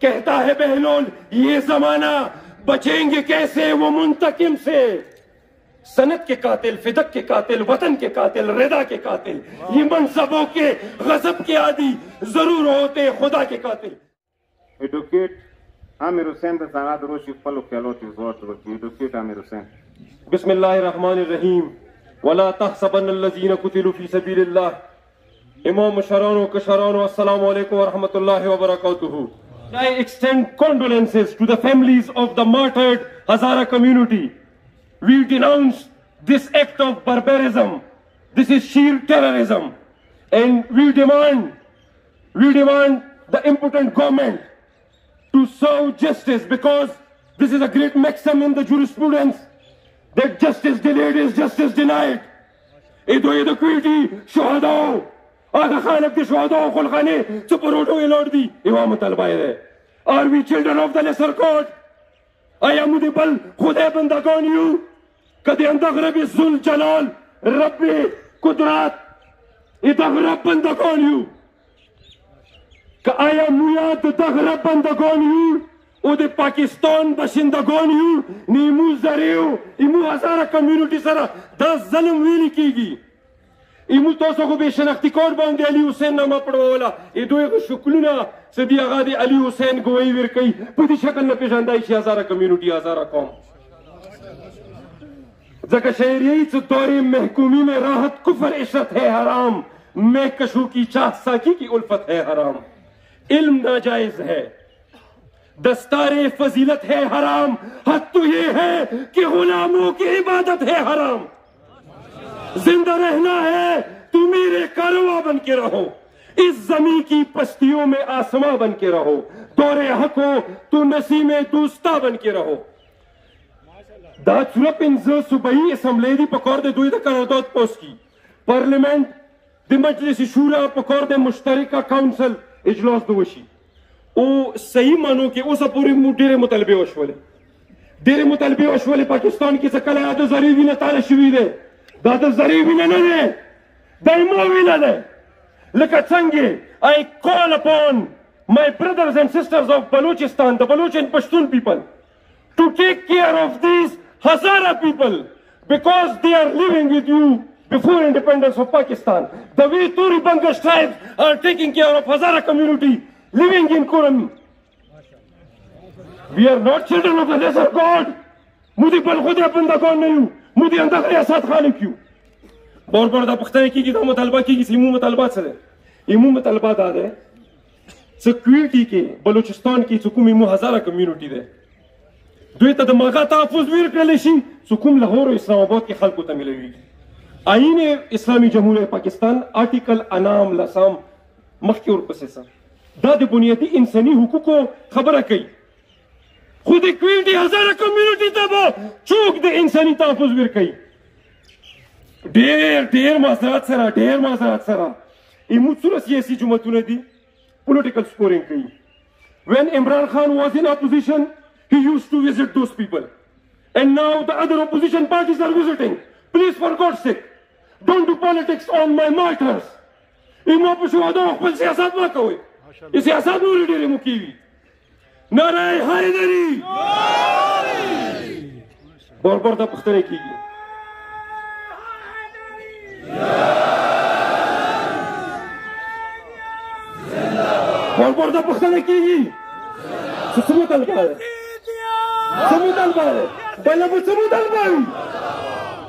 कहता है बहलोल ये जमाना बचेंगे कैसे वो मुंतकिम से। सनत के कातिल, फिदक के कातिल, वतन के कातिल, रिदा के कातिल, ये मनसबों के गजब के आदि जरूर होते खुदा के कातिल। Educate Amir Hussain the Sanad Roshi Palo Kalot is what to educate Amir Hussain. बिस्मिल्लाहिर्रहमानिर्रहीम वला तहसबन्नल्लज़ीना कुतिलू फी सबीलिल्लाह। इमाम शरानो कशरानो अस्सलामु अलैकुम व रहमतुल्लाहि व बरकातुहू। I extend condolences to the families of the martyred Hazara community. We denounce this act of barbarism. This is sheer terrorism, and we demand the impotent government to serve justice, because this is a great maxim in the jurisprudence that justice delayed is justice denied. Ido kwiti shuhadao aga khanak di shuhadao khul khane chuparoto elordi imamat al-bayre. Are we children of the lesser court? ayamudi bal khuda bandagon you kadi andaghrabi zul jalal rabbi qudrat idaghrab bandagon you ka ayamuyat daghrab bandagon you ود پاکستان باشندگان یو نیمو زریو ایمو هزاره کمیونٹی سره دا ظلم ویلی کیږي. ایمو تاسو خو به شناختی کارت باندې علي حسین نامه پړوله ای دوی شکلونه سدي هغه دی علي حسین ګوي ورکي په دې شکل نه پیژندای شي هزاره کمیونٹی هزاره قوم. ځکه شهریه څه دورې محکومی میں راحت کفر عشرت ہے حرام میں کشو کی چاہ ساکی کی الفت ہے حرام. علم ناجائز ہے दस्तार फजीलत है हराम, हद तो ये है कि गुलामों की इबादत है हराम. जिंदा रहना है तू मेरे कारवां बन के रहो, इस जमीन की पस्तियों में आसमां बन के रहो, दौरे हक हो तू नसीमे दोस्ता बन के रहो. دا څومره 15 صوبایي اسمبلی دي په کار د دوی د قرارداد پوسټ کی پارلیمنت د مجلس شورا په کار د مشترکه کونسل اجلاس د وشي او صحیح مانو کې اوسه پورې مو ډېرې مطالبې وشولې پاکستان کې څه کله د زری وینه تاله شوي دی. دا د زری وینه نه دی، دا زموږ وینه دی. لکه څنګه I call upon my brothers and sisters of Balochistan, the Baloch and Pashtun people, to take care of these Hazara people because they are living with you before independence of Pakistan. The way Tori Bangash tribes are taking care of Hazara community living in Kuram. We are not children of the lesser God. Mudi bal khud apna kon nahi mudi andar riyasat khalik yu baur baur da puxtane ki da mutalaba ki simu mutalabat se imu mutalabat da hai security ke Balochistan ki sukumi mu Hazara community de دوی ته د ماغه تحفظ ورکړل شي سکوم لاهور او اسلام آباد کې خلکو ته ملوي. آئین اسلامی جمهوریت پاکستان آرټیکل انام لسام مخکې ورپسې سره دا د بنیادي انساني حقوقو خبره کوي. خو د کوینټي هزاره کمیونټي ته به څوک د انساني تحفظ ورکوي؟ ډېر معذرت سره ایمو څومره سیاسي جماعتونه دي پولیټیکل سکورینګ کوي. When Imran Khan was in opposition, he used to visit those people. And now the other opposition parties are visiting. Please, for God's sake, don't do politics on my martyrs. ایمو په شهدا خپل سیاست مه کوئ. ये सियासत नूरी डेरे मुकीवी नाराय हैदरी बार बार दा पुख्तने कीजिए बार बार दा पुख्तने कीजिए सुमुत अलबारे बल्ला सुमुत अलबारी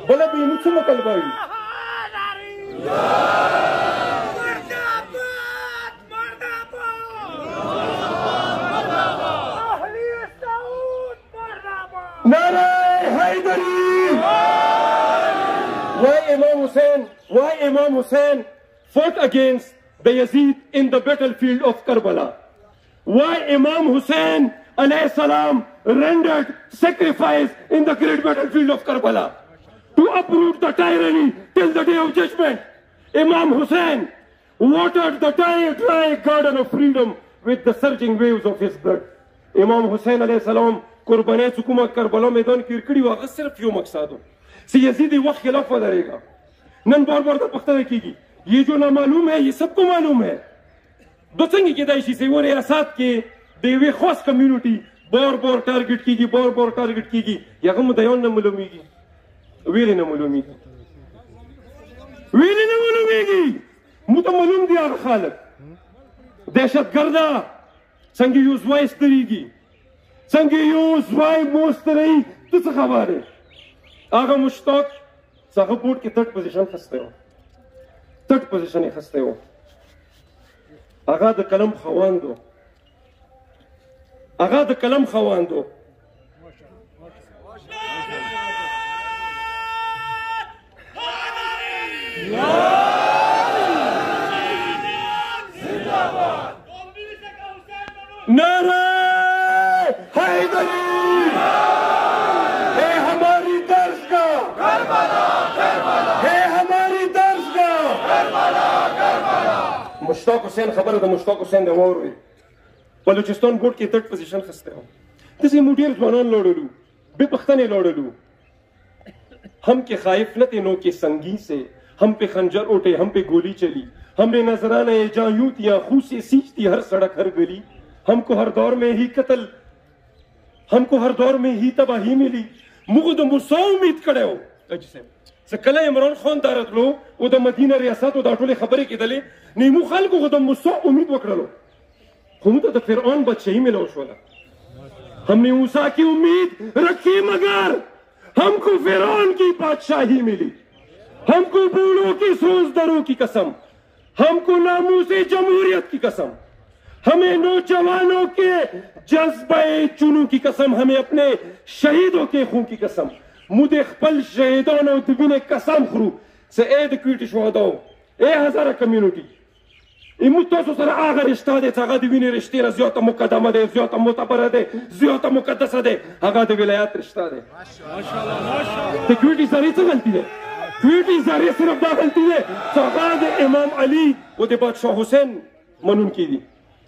बल्ला भी सुमुत अलबारी Naray Haidari! Why Imam Hussain fought against the Yazid in the battlefield of Karbala? Why Imam Hussain alayhi salam rendered sacrifice in the great battlefield of Karbala? To uproot the tyranny till the day of judgment. Imam Hussain watered the dry garden of freedom with the surging waves of his blood. Imam Hussain alayhi salam قربانیاں حکومت کربلا میدان کې کړي واغه صرف یو مقصد و سیاسي وقت خلاف ودرېګا. نن بار بار د پښتنه کېږي یہ جو نامعلوم ہے یہ سب کو معلوم ہے. دو څنګه کېدای شي چې و ریاست کې د یوې خاص کمیونټي بار بار ټارګټ کیږي هغه مو د یو نه معلومیږي ویلې نه معلومیږي مو ته معلوم دي هغه خلک دهشتګرده څنګه یو ځوای سترېږي څنګه یو ځوای مو سترهي ته څه خبر یې هغه مشتاق چې هغه بورډ کې تھرډ پوزیشن اخیستی و هغه د قلم خواند و नारे हैदरी है हमारी दर्शगाह है हमारी दर्शगाह मुश्ताक हुसैन खबर है मुश्ताक हुसैन د اور بلوچستان بورډ کې تھرډ پوزیشن خسته و داسې مو ډېر ځوانان لوړلو بې پښتنې لوړلو हम के खौफ न थे नो के संगी से हम पे खंजर उठे हम पे गोली चली हमने नजराना ये जां यूं थी खून से सींचती हर सड़क हर गली हमको हर दौर में ही कत्ल हमको हर दौर में ही तबाही मिली मुगद मुसा उम्मीद कड़े हो सकला इमरान खान दारत लो वो द मदीना रियासत वो दाटोले खबरें के दले नीमू खाल को गदम मुसा उम्मीद वकड़ लो हम तो फिरौन बच्चे ही मिलो शोला हमने मूसा की उम्मीद रखी मगर हमको फिरौन की बादशाही मिली हमको बूढ़ों की सोजदरों की कसम हमको नामूसे जमहूरियत की कसम हमें नौजवानों के जज्बे चुनू की कसम हमें अपने शहीदों के खून की कसम मुदे खपल शहीदानों दुबिने कसम खरू से एद क्विटी शोहदाओ ए हजारा कम्युनिटी इमुत्तोसो सर आगर रिश्ता दे सागा दुबिने रिश्ते रजियत मुकद्दमा दे जियत मुतबर दे जियत मुकद्दस दे आगा दे विलायत रिश्ता दे माशाल्लाह ते क्विटी सारी से गलती है क्विटी सारी सिर्फ दा गलती है सागा दे इमाम अली वो दे बादशाह हुसैन मनून की दी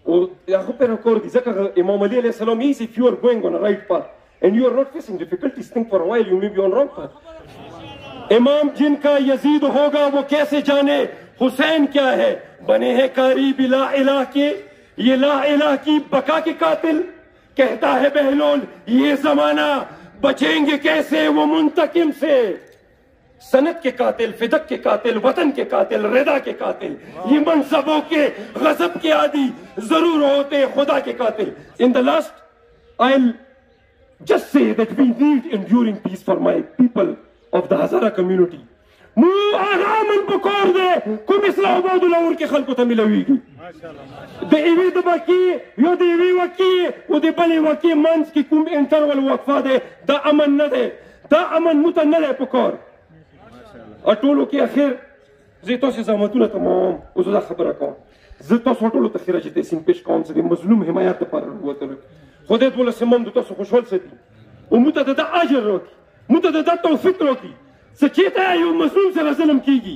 Yaqub record Zakar Imam Ali alayhi salam is if you are going on a right path and you are not facing difficulties, think for a while you may be on wrong path. इमाम जिनका यजीद होगा वो कैसे जाने हुसैन क्या है बने हैं कारी बिला इलाह के ये ला इलाह की बका के कातिल कहता है बहलोल ये जमाना बचेंगे कैसे वो मुंतकिम से सनत के कातिल फिदक के कातिल वतन के कातिल रिदा के कातिल ये मनसबों के गजब के आदि जरूर होते खुदा के कातिल in the last I'll just say that we need enduring peace for my people of the Hazara community مو آرامن بکار دے کم اسلام آباد لاور کے خلقو تا ملویگی دے ایوی دباکی یو دے ایوی وکی و دے بلی وکی منز کی کم انٹرول وقفا دے دا امن ندے دا امن متا ندے پکار اټولو کې اخر زه تاسو زحمتونه تمام اوس دا خبره کوم زه تاسو ټولو ته خیره چې تاسو پیش کوم چې مظلوم حمایت لپاره وته خدای ته ولې سمم د تاسو خوشحال ساتي او مت ته د اجر وکي مت ته د توفیق وکي چې ته یو مظلوم سره ظلم کیږي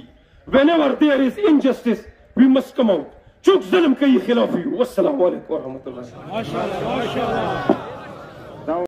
whenever there is injustice we must come out څوک ظلم کوي خلاف یو والسلام علیکم ورحمت الله ماشاءالله